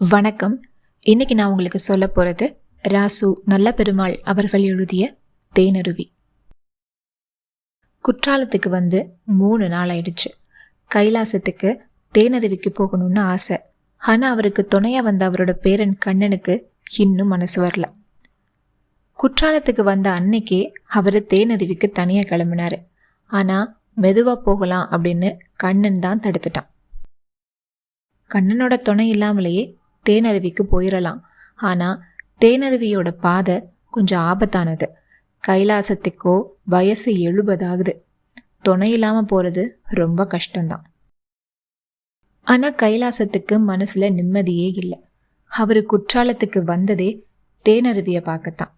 வணக்கம். இன்னைக்கு நான் உங்களுக்கு சொல்ல போறது ராசு நல்ல பெருமாள் அவர்கள் எழுதிய தேனருவி. குற்றாலத்துக்கு வந்து 3 நாள் ஆயிடுச்சு. கைலாசத்துக்கு தேனருவிக்கு போகணும்னு ஆசை. ஆனா அவருக்கு துணையா வந்த அவரோட பேரன் கண்ணனுக்கு இன்னும் மனசு வரல. குற்றாலத்துக்கு வந்த அன்னைக்கே அவரு தேனருவிக்கு தனியா கிளம்பினாரு. ஆனா மெதுவா போகலாம் அப்படின்னு கண்ணன் தான் தடுத்துட்டான். கண்ணனோட துணை இல்லாமலேயே தேனருவிக்கு போயிடலாம். ஆனால் தேனருவியோட பாதை கொஞ்சம் ஆபத்தானது. கைலாசத்துக்கோ வயசு 70 ஆகுது. துணை இல்லாமல் போகிறது ரொம்ப கஷ்டம்தான். ஆனால் கைலாசத்துக்கு மனசில் நிம்மதியே இல்லை. அவர் குற்றாலத்துக்கு வந்ததே தேனருவியை பார்க்கத்தான்.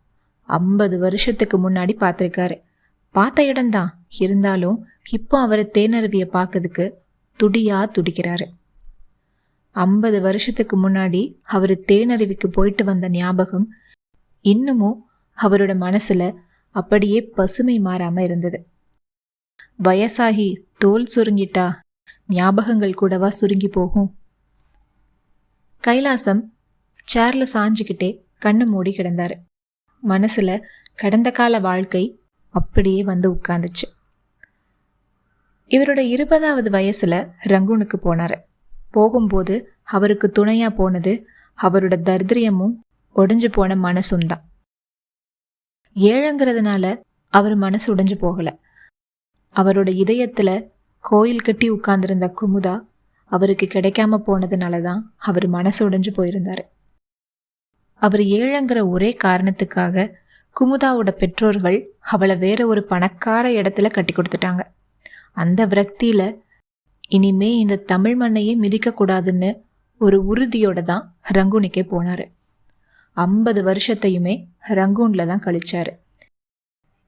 50 வருஷத்துக்கு முன்னாடி பார்த்துருக்காரு. பார்த்த இடம்தான், இருந்தாலும் இப்போ அவர் தேனருவியை பார்க்கறதுக்கு துடிக்கிறாரு. 50 வருஷத்துக்கு முன்னாடி அவர் தேனருவிக்கு போயிட்டு வந்த ஞாபகம் இன்னமும் அவரோட மனசுல அப்படியே பசுமை மாறாம இருந்தது. வயசாகி தோல் சுருங்கிட்டா ஞாபகங்கள் கூடவா சுருங்கி போகும்? கைலாசம் சேர்ல சாஞ்சுக்கிட்டே கண்ணு மூடி கிடந்தாரு. மனசுல கடந்த கால வாழ்க்கை அப்படியே வந்து உட்கார்ந்துச்சு. இவரோட 20வது வயசுல ரங்கூனுக்கு போனாரு. போகும்போது அவருக்கு துணையா போனது அவரோட தரித்திரியமும் உடைஞ்சு போன மனசும் தான். ஏழைங்கிறதுனால அவர் மனசு உடைஞ்சு போகல. அவரோட இதயத்துல கோயில் கட்டி உட்கார்ந்திருந்த குமுதா அவருக்கு கிடைக்காம போனதுனாலதான் அவர் மனசு உடைஞ்சு போயிருந்தாரு. அவர் ஏழைங்கிற ஒரே காரணத்துக்காக குமுதாவோட பெற்றோர்கள் அவளை வேற ஒரு பணக்கார இடத்துல கட்டி கொடுத்துட்டாங்க. அந்த விரக்தியில இனிமே இந்த தமிழ் மண்ணையே மிதிக்க கூடாதுன்னு ஒரு உறுதியோட தான் ரங்கூனுக்கே போனாரு. 50 வருஷத்தையுமே ரங்கூன்ல தான் கழிச்சாரு.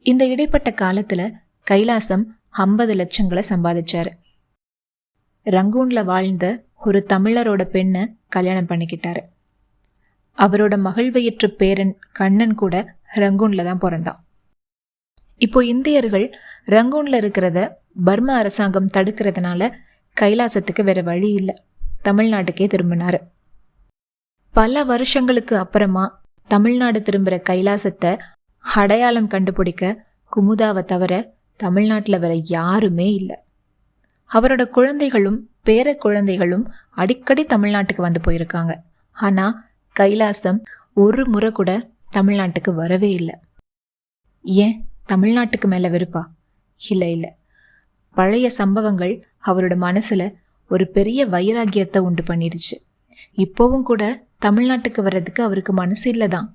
இந்த இடைப்பட்ட காலத்துல கைலாசம் 50 லட்சங்களை சம்பாதிச்சாரு. ரங்கூன்ல வாழ்ந்த ஒரு தமிழரோட பெண்ணை கல்யாணம் பண்ணிக்கிட்டாரு. அவரோட மகிழ்வையற்ற பேரன் கண்ணன் கூட ரங்கூன்ல தான் பிறந்தான். இப்போ இந்தியர்கள் ரங்கூன்ல இருக்கிறத பர்மா அரசாங்கம் தடுக்கிறதுனால கைலாசத்துக்கு வேற வழி இல்லை. தமிழ்நாட்டுக்கே திரும்பினாரு. பல வருஷங்களுக்கு அப்புறமா தமிழ்நாடு திரும்புகிற கைலாசத்தை அடையாளம் கண்டுபிடிக்க குமுதாவை தவிர தமிழ்நாட்டில் வேற யாருமே இல்லை. அவரோட குழந்தைகளும் பேர குழந்தைகளும் அடிக்கடி தமிழ்நாட்டுக்கு வந்து போயிருக்காங்க. ஆனால் கைலாசம் ஒரு முறை கூட தமிழ்நாட்டுக்கு வரவே இல்லை. ஏன் தமிழ்நாட்டுக்கு மேலே வெறுப்பா? இல்லை. பழைய சம்பவங்கள் அவரோட மனசுல ஒரு பெரிய வைராகியத்தை உண்டு பண்ணிடுச்சு. இப்போவும் கூட தமிழ்நாட்டுக்கு வர்றதுக்கு அவருக்கு மனசு இல்லைதான்.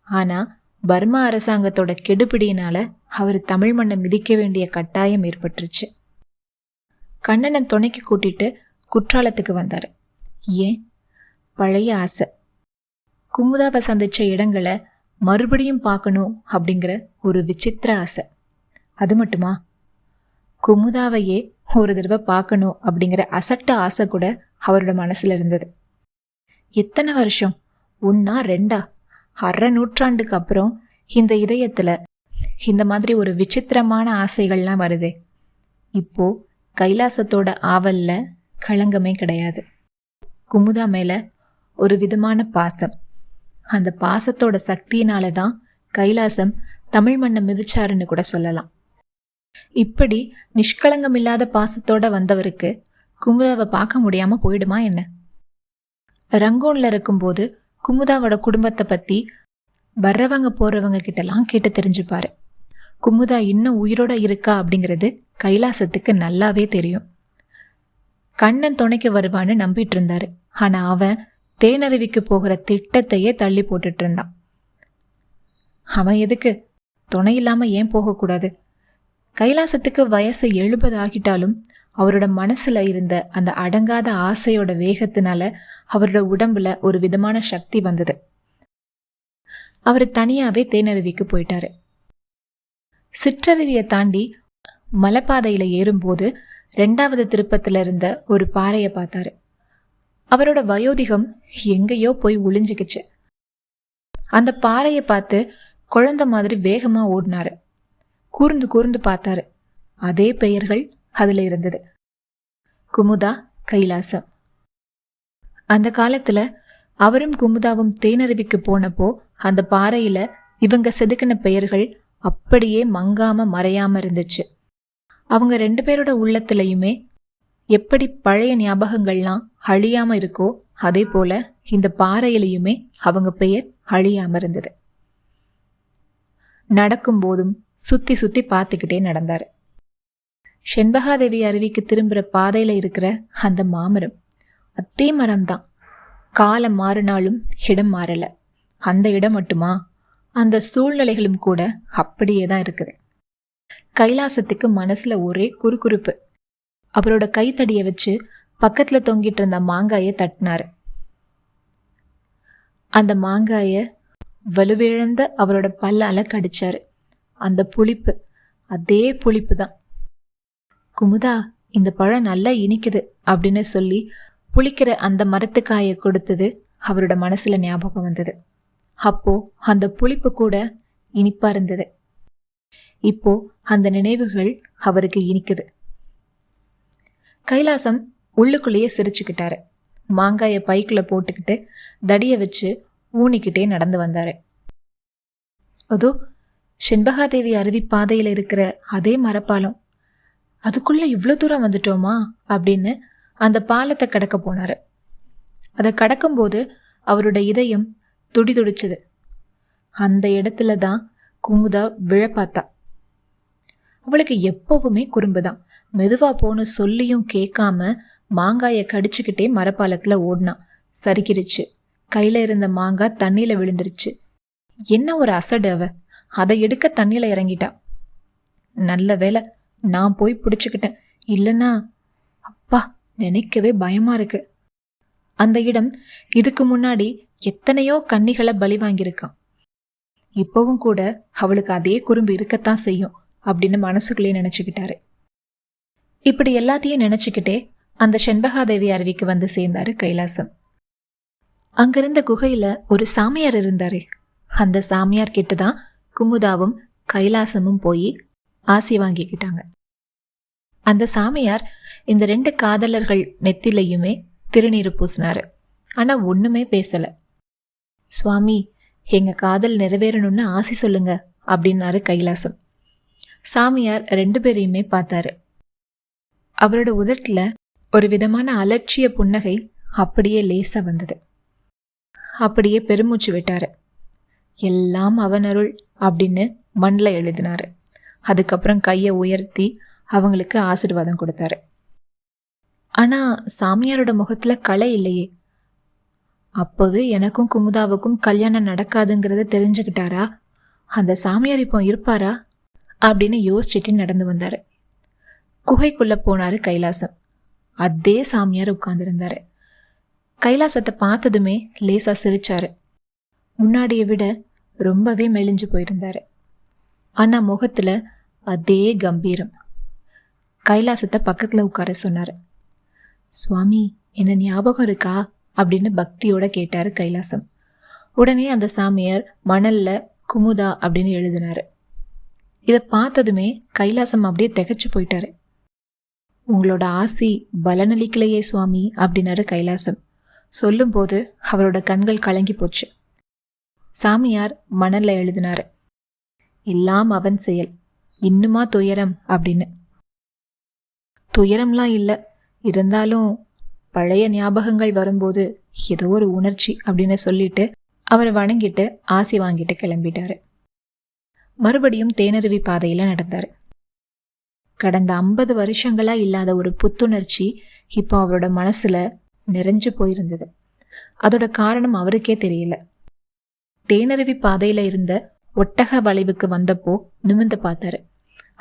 ஆனா பர்மா அரசாங்கத்தோட கெடுபிடியினால அவர் தமிழ் மண்ணை மிதிக்க வேண்டிய கட்டாயம் ஏற்பட்டுருச்சு. கண்ணனை துணைக்கு கூட்டிட்டு குற்றாலத்துக்கு வந்தாரு. ஏன்? பழைய ஆசை. குமுதாவை சந்திச்ச இடங்களை மறுபடியும் பார்க்கணும் அப்படிங்கிற ஒரு விசித்திர ஆசை. அது மட்டுமா, குமுதாவையே ஒரு தடவை பார்க்கணும் அப்படிங்கிற அசட்ட ஆசை கூட அவரோட மனசுல இருந்தது. எத்தனை வருஷம்? 1 2 அரை நூற்றாண்டுக்கு அப்புறம் இந்த இதயத்துல இந்த மாதிரி ஒரு விசித்திரமான ஆசைகள்லாம் வருதே. இப்போ கைலாசத்தோட ஆவல்ல களங்கமே கிடையாது. குமுதா மேல ஒரு விதமான பாசம். அந்த பாசத்தோட சக்தியினால தான் கைலாசம் தமிழ் மண்ணை மிதிச்சாருன்னு கூட சொல்லலாம். இப்படி நிஷ்களங்கம் இல்லாத பாசத்தோட வந்தவருக்கு குமுதாவை பார்க்க முடியாம போயிடுமா என்ன? ரங்கூன்ல இருக்கும்போது குமுதாவோட குடும்பத்தை பத்தி வர்றவங்க போறவங்க கிட்டலாம் கேட்டு தெரிஞ்சுப்பாரு. குமுதா இன்னும் உயிரோட இருக்கா அப்படிங்கிறது கைலாசத்துக்கு நல்லாவே தெரியும். கண்ணன் துணைக்கு வருவான்னு நம்பிட்டு இருந்தாரு. ஆனா அவன் தேனருவிக்கு போகிற திட்டத்தையே தள்ளி போட்டுட்டு இருந்தான். அவன் எதுக்கு? துணை இல்லாம ஏன் போகக்கூடாது? கைலாசத்துக்கு வயசு 70 ஆகிட்டாலும் அவரோட மனசுல இருந்த அந்த அடங்காத ஆசையோட வேகத்தினால அவரோட உடம்புல ஒரு விதமான சக்தி வந்தது. அவர் தனியாவே தேனருவிக்கு போயிட்டாரு. சிற்றருவியை தாண்டி மலைப்பாதையில ஏறும்போது 2வது திருப்பத்துல இருந்த ஒரு பாறையை பார்த்தாரு. அவரோட வயோதிகம் எங்கேயோ போய் ஒளிஞ்சுக்கிச்சு. அந்த பாறையை பார்த்து குழந்தை மாதிரி வேகமா ஓடினாரு. கூர்ந்து பார்த்தாரு. அதே பெயர்கள் அதுல இருந்தது. குமுதா, கைலாசம். அந்த காலத்துல அவரும் குமுதாவும் தேனருவிக்கு போனப்போ அந்த பாறையில இவங்க செதுக்கின பெயர்கள் அப்படியே மங்காம மறையாம இருந்துச்சு. அவங்க 2 பேரோட உள்ளத்திலையுமே எப்படி பழைய ஞாபகங்கள்லாம் அழியாம இருக்கோ அதே போல இந்த பாறையிலையுமே அவங்க பெயர் அழியாம இருந்தது. நடக்கும்போதும் சுத்தி சுத்தி பார்த்துக்கிட்டே நடந்தாரு. செண்பகாதேவி அருவிக்கு திரும்புற பாதையில இருக்கிற அந்த மாமரம் அதே மரம்தான். காலம் மாறினாலும் இடம் மாறல. அந்த இடம் மட்டுமா, அந்த சூழ்நிலைகளும் கூட அப்படியே தான் இருக்குது. கைலாசத்துக்கு மனசுல ஒரே குறுகுறுப்பு. அவரோட கைத்தடியை வச்சு பக்கத்துல தொங்கிட்டு இருந்த மாங்காயை தட்டினாரு. அந்த மாங்காய வலுவிழந்த அவரோட பல்லால கடிச்சாரு. அந்த புளிப்பு அதே புளிப்பு தான். குமுதா, இந்த பழம் நல்லா இனிக்குது அப்படின்னு சொல்லி புளிக்கிற அந்த மரத்துக்காயை கொடுத்தது அவரோட மனசுல ஞாபகம் வந்தது. அப்போ அந்த புளிப்பு கூட இனிப்பா இருந்தது. இப்போ அந்த நினைவுகள் அவருக்கு இனிக்குது. கைலாசம் உள்ளுக்குள்ளேயே சிரிச்சுக்கிட்டாரு. மாங்காய பைக்குள்ள போட்டுக்கிட்டு தடிய வச்சு ஊனிக்கிட்டே நடந்து வந்தாரு. அதோ செண்பகாதேவி அருவி பாதையில இருக்கிற அதே மரப்பாலம். அதுக்குள்ள இவ்வளோ தூரம் வந்துட்டோமா அப்படின்னு அந்த பாலத்தை கடக்க போனாரு. அதை கடக்கும்போது அவரோட இதயம் துடி துடிச்சது. அந்த இடத்துல தான் குமுதா விழப்பாத்தா. அவளுக்கு எப்பவுமே குறும்புதான். மெதுவா போன்னு சொல்லியும் கேட்காம மாங்காய கடிச்சுக்கிட்டே மரப்பாலத்துல ஓடினான். சரிக்கிருச்சு. கையில இருந்த மாங்காய் தண்ணியில விழுந்துருச்சு. என்ன ஒரு அசடு அவ! அதை எடுக்க தண்ணியில இறங்கிட்டா. நல்ல வேலை நான் போய் பிடிச்சுக்கிட்டேன். இல்லைன்னா அப்பா, நினைக்கவே பயமா இருக்கு. அந்த இடம் இதுக்கு முன்னாடி எத்தனையோ கன்னிகளை பலி வாங்கியிருக்கான். இப்பவும் கூட அவளுக்கு அதே குறும்பு இருக்கத்தான் செய்யும் அப்படின்னு மனசுக்குள்ளே நினைச்சுக்கிட்டாரு. இப்படி எல்லாத்தையும் நினைச்சுக்கிட்டே அந்த செண்பகாதேவி அருவிக்கு வந்து சேர்ந்தாரு கைலாசம். அங்கிருந்த குகையில ஒரு சாமியார் இருந்தாரே, அந்த சாமியார் கிட்டதான் குமுதாவும் கைலாசமும் போய் ஆசி வாங்கிக்கிட்டாங்க. அந்த சாமியார் இந்த 2 காதலர்கள் நெத்திலையுமே திருநீரு பூசினாரு. ஆனா ஒண்ணுமே பேசல. சுவாமி, எங்க காதல் நிறைவேறணும்னு ஆசி சொல்லுங்க அப்படின்னாரு கைலாசம். சாமியார் 2 பேரையுமே பார்த்தாரு. அவரோட உதட்டுல ஒரு விதமான அலட்சிய புன்னகை அப்படியே லேசா வந்தது. அப்படியே பெருமூச்சு விட்டாரு. எல்லாம் அவன் அருள் அப்படின்னு மண்ணில் எழுதினாரு. அதுக்கப்புறம் கையை உயர்த்தி அவங்களுக்கு ஆசீர்வாதம் கொடுத்தாரு. ஆனா சாமியாரோட முகத்துல களை இல்லையே. அப்பவே எனக்கும் குமுதாவுக்கும் கல்யாணம் நடக்காதுங்கிறத தெரிஞ்சுக்கிட்டாரா? அந்த சாமியார் இப்போ இருப்பாரா அப்படின்னு யோசிச்சுட்டு நடந்து வந்தாரு. குகைக்குள்ள போனாரு கைலாசம். அதே சாமியார் உட்கார்ந்துருந்தாரு. கைலாசத்தை பார்த்ததுமே லேசா சிரிச்சாரு. முன்னாடியை விட ரொம்பவே மெலிஞ்சு போயிருந்தாரு. ஆனா முகத்துல அதே கம்பீரம். கைலாசத்தை பக்கத்துல உட்கார சொன்னாரு. சுவாமி, என்ன ஞாபகம் இருக்கா அப்படின்னு பக்தியோட கேட்டாரு கைலாசம். உடனே அந்த சாமியார் மணல்ல குமுதா அப்படின்னு எழுதினாரு. இதை பார்த்ததுமே கைலாசம் அப்படியே திகைச்சு போயிட்டாரு. உங்களோட ஆசி பலனளிக்கலையே சுவாமி அப்படின்னாரு கைலாசம். சொல்லும்போது அவரோட கண்கள் கலங்கி போச்சு. சாமியார் மணல்ல எழுதினாரு, எல்லாம் அவன் செயல், இன்னுமா துயரம் அப்படின்னு. துயரம்லாம் இல்லை, இருந்தாலும் பழைய ஞாபகங்கள் வரும்போது ஏதோ ஒரு உணர்ச்சி அப்படின்னு சொல்லிட்டு அவரை வணங்கிட்டு ஆசி வாங்கிட்டு கிளம்பிட்டாரு. மறுபடியும் தேனருவி பாதையில நடந்தாரு. கடந்த 50 வருஷங்களா இல்லாத ஒரு புத்துணர்ச்சி இப்போ அவரோட மனசுல நிறைஞ்சு போயிருந்தது. அதோட காரணம் அவருக்கே தெரியல. தேனருவி பாதையில இருந்த ஒட்டக வளைவுக்கு வந்தப்போ நிமிர்ந்து பார்த்தாரு.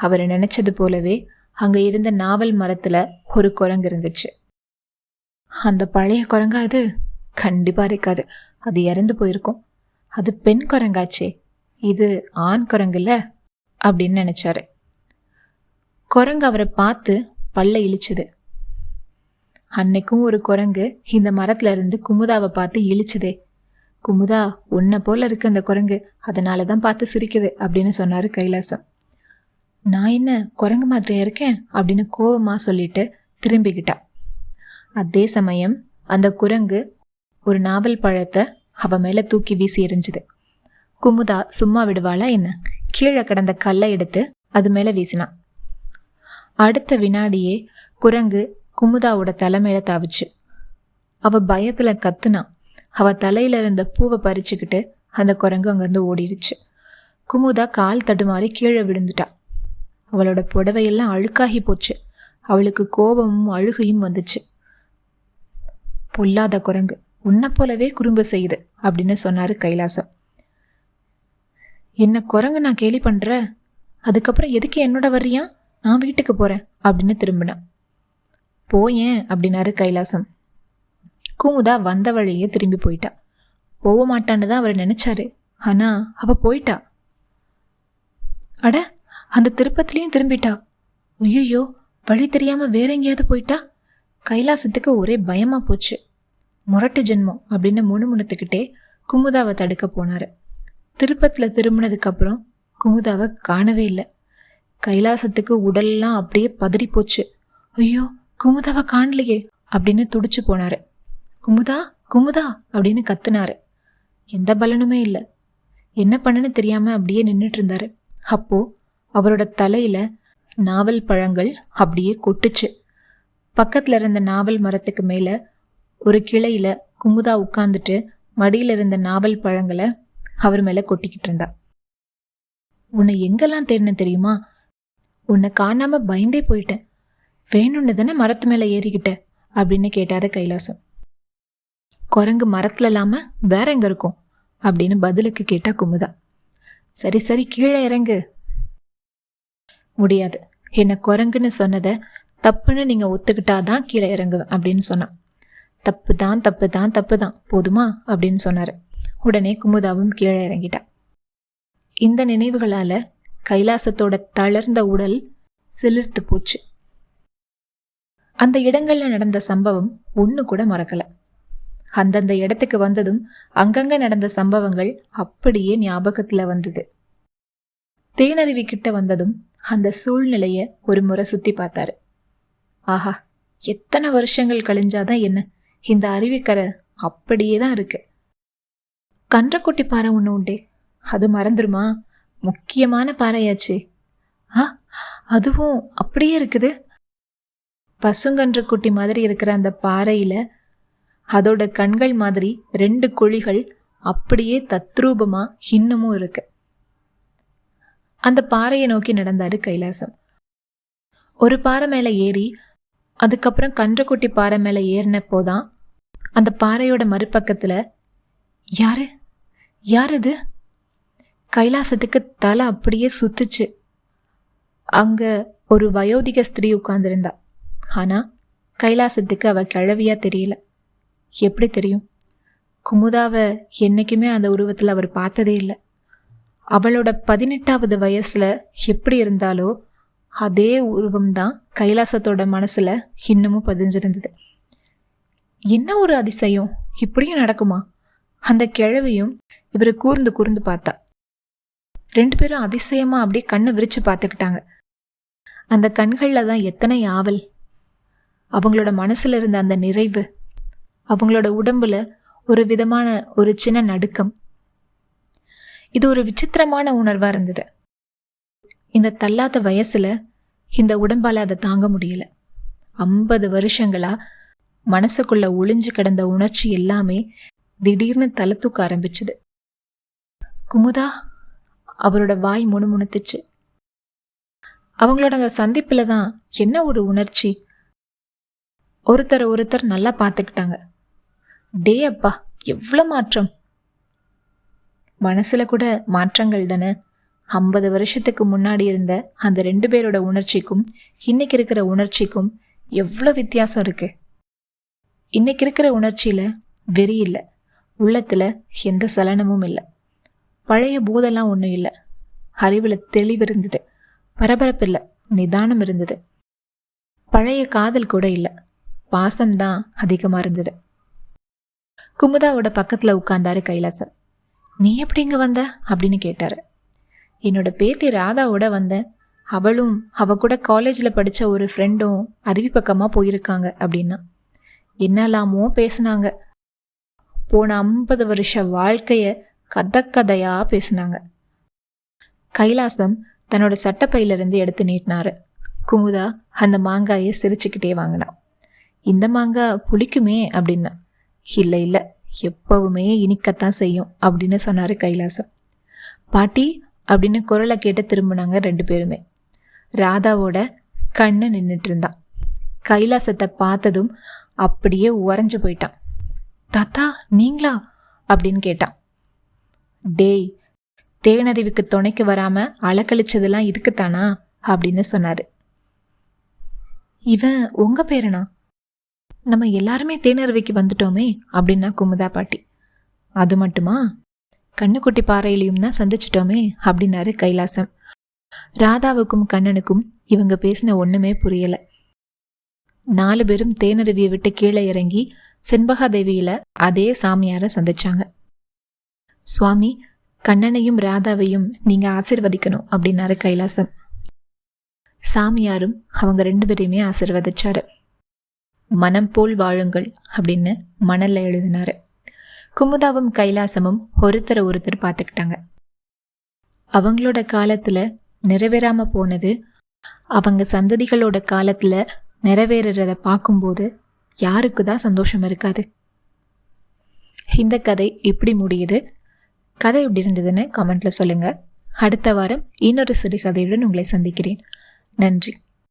அவர் நினைச்சது போலவே அங்க இருந்த நாவல் மரத்துல ஒரு குரங்கு இருந்துச்சு. அந்த பழைய குரங்கா அது? கண்டிப்பா இருக்காது, அது இறந்து போயிருக்கும். அது பெண் குரங்காச்சே, இது ஆண் குரங்குல அப்படின்னு நினைச்சாரு. குரங்கு அவரை பார்த்து பல்ல இழிச்சுது. அன்னைக்கும் ஒரு குரங்கு இந்த மரத்துல இருந்து குமுதாவை பார்த்து இழிச்சுதே. குமுதா, உன்னை போல இருக்கு அந்த குரங்கு, அதனாலதான் பார்த்து சிரிக்குது அப்படின்னு சொன்னாரு கைலாசம். நான் என்ன குரங்கு மாதிரியா இருக்கேன் அப்படின்னு கோபமா சொல்லிட்டு திரும்பிக்கிட்டா. அதே சமயம் அந்த குரங்கு ஒரு நாவல் பழத்தை அவ மேல தூக்கி வீசி எறிஞ்சுது. குமுதா சும்மா விடுவாளா என்ன? கீழே கிடந்த கல்லை எடுத்து அது மேல வீசினான். அடுத்த வினாடியே குரங்கு குமுதாவோட தலைமையில தாவிச்சு. அவ பயத்துல கத்துனான். அவ தலையில இருந்த பூவை பறிச்சுக்கிட்டு அந்த குரங்கு அங்கிருந்து ஓடிடுச்சு. குமுதா கால் தடுமாறி கீழே விழுந்துட்டா. அவளோட புடவையெல்லாம் அழுக்காகி போச்சு. அவளுக்கு கோபமும் அழுகையும் வந்துச்சு. பொல்லாத குரங்கு, உன்னை போலவே குறும்பு செய்யுது அப்படின்னு சொன்னாரு கைலாசம். என்ன குரங்கு நான் கேலி பண்ற? அதுக்கப்புறம் எதுக்கு என்னோட வர்றியா? நான் வீட்டுக்கு போறேன் அப்படின்னு திரும்பினான். போயேன் அப்படின்னாரு கைலாசம். குமுதா வந்த வழியே திரும்பி போயிட்டா. போக மாட்டான்னு தான் அவர் நினைச்சாரு. ஆனா அவ போயிட்டா. அட, அந்த திருப்பத்திலையும் திரும்பிட்டா. ஐயோ, வழி தெரியாம வேற எங்கேயாவது போயிட்டா? கைலாசத்துக்கு ஒரே பயமா போச்சு. முரட்டு ஜென்மம் அப்படின்னு முணுமுணுத்துக்கிட்டே குமுதாவை தடுக்க போனாரு. திருப்பத்தில் திரும்பினதுக்கு அப்புறம் குமுதாவை காணவே இல்லை. கைலாசத்துக்கு உடல்லாம் அப்படியே பதறி போச்சு. ஐயோ, குமுதாவை காணலையே அப்படின்னு துடிச்சு போனாரு. குமுதா, குமுதா அப்படின்னு கத்துனாரு. எந்த பலனுமே இல்லை. என்ன பண்ணுன்னு தெரியாம அப்படியே நின்றுட்டு இருந்தாரு. அப்போ அவரோட தலையில நாவல் பழங்கள் அப்படியே கொட்டுச்சு. பக்கத்துல இருந்த நாவல் மரத்துக்கு மேல ஒரு கிளையில குமுதா உட்கார்ந்துட்டு மடியில இருந்த நாவல் பழங்களை அவர் மேல கொட்டிக்கிட்டு இருந்தா. உன்னை எங்கெல்லாம் தேடின தெரியுமா? உன்னை காணாம பயந்தே போயிட்டேன். வேணும்னு தானே மரத்து மேல ஏறிக்கிட்ட அப்படின்னு கேட்டாரு கைலாசம். குரங்கு மரத்துல இல்லாம வேற எங்க இருக்கும் அப்படின்னு பதிலுக்கு கேட்டா குமுதா. சரி சரி, கீழே இறங்கு. முடியாது, என்ன குரங்குன்னு சொன்னதை தப்புன்னு நீங்க ஒத்துக்கிட்டாதான் கீழே இறங்குவேன் அப்படின்னு சொன்னான். தப்பு தான் தப்பு தான் தப்பு தான், போதுமா அப்படின்னு சொன்னாரு. உடனே குமுதாவும் கீழே இறங்கிட்டா. இந்த நினைவுகளால கைலாசத்தோட தளர்ந்த உடல் சிலிர்த்து போச்சு. அந்த இடங்கள்ல நடந்த சம்பவம் ஒண்ணு கூட மறக்கல. அந்தந்த இடத்துக்கு வந்ததும் அங்கங்க நடந்த சம்பவங்கள் அப்படியே ஞாபகத்துல வந்தது. தேனருவி கிட்ட வந்ததும் அந்த சூழ்நிலைய ஒரு முறை சுத்தி பார்த்தாரு. ஆஹா, எத்தனை வருஷங்கள் கழிஞ்சாதான் என்ன, இந்த அருவிக்கரை அப்படியே தான் இருக்கு. கன்றக்குட்டி பாறை ஒண்ணு உண்டே, அது மறந்துருமா? முக்கியமான பாறையாச்சு. அதுவும் அப்படியே இருக்குது. பசுங்கன்று குட்டி மாதிரி இருக்கிற அந்த பாறையில அதோட கண்கள் மாதிரி 2 குழிகள் அப்படியே தத்ரூபமா இன்னமும் இருக்கு. அந்த பாறையை நோக்கி நடந்தாரு கைலாசம். ஒரு பாறை மேல ஏறி அதுக்கப்புறம் கன்றுக்குட்டி பாறை மேல ஏறினப்போதான் அந்த பாறையோட மறுபக்கத்துல யாரு யார் இது? கைலாசத்துக்கு தலை அப்படியே சுத்துச்சு. அங்க ஒரு வயோதிக ஸ்திரீ உட்கார்ந்திருந்தா. ஆனா கைலாசத்துக்கு அவ கிழவியா தெரியல. எப்படி தெரியும்? குமுதாவை என்னைக்குமே அந்த உருவத்துல அவர் பார்த்ததே இல்லை. அவளோட 18வது வயசுல எப்படி இருந்தாலோ அதே உருவம்தான் கைலாசத்தோட மனசுல இன்னமும் பதிஞ்சிருந்தது. என்ன ஒரு அதிசயம், இப்படியும் நடக்குமா? அந்த கிழவியும் இவரு கூர்ந்து கூர்ந்து பார்த்தா. 2 பேரும் அதிசயமா அப்படியே கண்ணை விரிச்சு பார்த்துக்கிட்டாங்க. அந்த கண்கள்ல தான் எத்தனை ஆவல், அவங்களோட மனசுல இருந்த அந்த நிறைவு, அவங்களோட உடம்புல ஒரு விதமான ஒரு சின்ன நடுக்கம். இது ஒரு விசித்திரமான உணர்வா இருந்தது. இந்த தள்ளாத வயசுல இந்த உடம்பால அதை தாங்க முடியல. 50 வருஷங்களா மனசுக்குள்ள ஒளிஞ்சு கிடந்த உணர்ச்சி எல்லாமே திடீர்னு தலை தூக்க ஆரம்பிச்சுது. குமுதா, அவரோட வாய் முணுமுணுத்துச்சு. அவங்களோட அந்த சந்திப்புல தான் என்ன ஒரு உணர்ச்சி. ஒருத்தர் நல்லா பார்த்துக்கிட்டாங்க. டே அப்பா, எவ்வளவு மாற்றம்! மனசுல கூட மாற்றங்கள் தானே. 50 வருஷத்துக்கு முன்னாடி இருந்த அந்த 2 பேரோட உணர்ச்சிக்கும் இன்னைக்கு இருக்கிற உணர்ச்சிக்கும் எவ்வளவு வித்தியாசம் இருக்கு. இன்னைக்கு இருக்கிற உணர்ச்சியில வெறி இல்லை, உள்ளத்துல எந்த சலனமும் இல்லை, பழைய போதெல்லாம் ஒன்றும் இல்லை. அறிவுல தெளிவு இருந்தது, பரபரப்பு இல்லை, நிதானம் இருந்தது. பழைய காதல் கூட இல்லை, பாசம்தான் அதிகமா இருந்தது. குமுதாவோட பக்கத்துல உட்கார்ந்தாரு கைலாசம். நீ எப்படி இங்க வந்த அப்படின்னு கேட்டாரு. என்னோட பேத்தி ராதாவோட வந்தேன். அவளும் அவ கூட காலேஜ்ல படிச்ச ஒரு ஃப்ரெண்டும் அருவி பக்கமா போயிருக்காங்க அப்படின்னா. என்னெல்லாமோ பேசுனாங்க. போன 50 வருஷ வாழ்க்கைய கதையா பேசினாங்க. கைலாசம் தன்னோட சட்டப்பையிலிருந்து எடுத்து நீட்டினாரு. குமுதா அந்த மாங்காயை சிரிச்சுக்கிட்டே வாங்கினான். இந்த மாங்காய் புளிக்குமே அப்படின்னா. இல்லை இல்லை, எப்பவுமே இனிக்கத்தான் செய்யும் அப்படின்னு சொன்னாரு கைலாசம். பாட்டி அப்படின்னு குரலை கேட்டு திரும்பினாங்க 2 பேருமே. ராதாவோட கண்ணு நின்றுட்டு இருந்தான். கைலாசத்தை பார்த்ததும் அப்படியே உறைஞ்சு போயிட்டான். தாத்தா நீங்களா அப்படின்னு கேட்டான். டேய், தேனறிவுக்கு துணைக்கு வராம அலக்கழிச்சதெல்லாம் இதுக்குத்தானா அப்படின்னு சொன்னாரு. இவன் உங்க பேரனா? நம்ம எல்லாருமே தேனருவிக்கு வந்துட்டோமே அப்படின்னா குமுதா பாட்டி. அது மட்டுமா, கண்ணுக்குட்டி பாறையிலையும் தான் சந்திச்சிட்டோமே அப்படின்னாரு கைலாசம். ராதாவுக்கும் கண்ணனுக்கும் இவங்க பேசின ஒண்ணுமே புரியல. 4 பேரும் தேனருவியை விட்டு கீழே இறங்கி செண்பகாதேவியில அதே சாமியார சந்திச்சாங்க. சுவாமி, கண்ணனையும் ராதாவையும் நீங்க ஆசீர்வதிக்கணும் அப்படின்னாரு கைலாசம். சாமியாரும் அவங்க 2 பேரையுமே ஆசீர்வதிச்சாரு. மனம் போல் வாழுங்கள் அப்படின்னு மணல்ல எழுதினாரு. குமுதாவும் கைலாசமும் ஒருத்தர் பார்த்துக்கிட்டாங்க. அவங்களோட காலத்துல நிறைவேறாம போனது அவங்க சந்ததிகளோட காலத்துல நிறைவேறத பார்க்கும்போது யாருக்குதான் சந்தோஷம் இருக்காது? இந்த கதை இப்படி முடியுது. கதை எப்படி இருந்ததுன்னு கமெண்ட்ல சொல்லுங்க. அடுத்த வாரம் இன்னொரு சிறுகதையுடன் உங்களை சந்திக்கிறேன். நன்றி.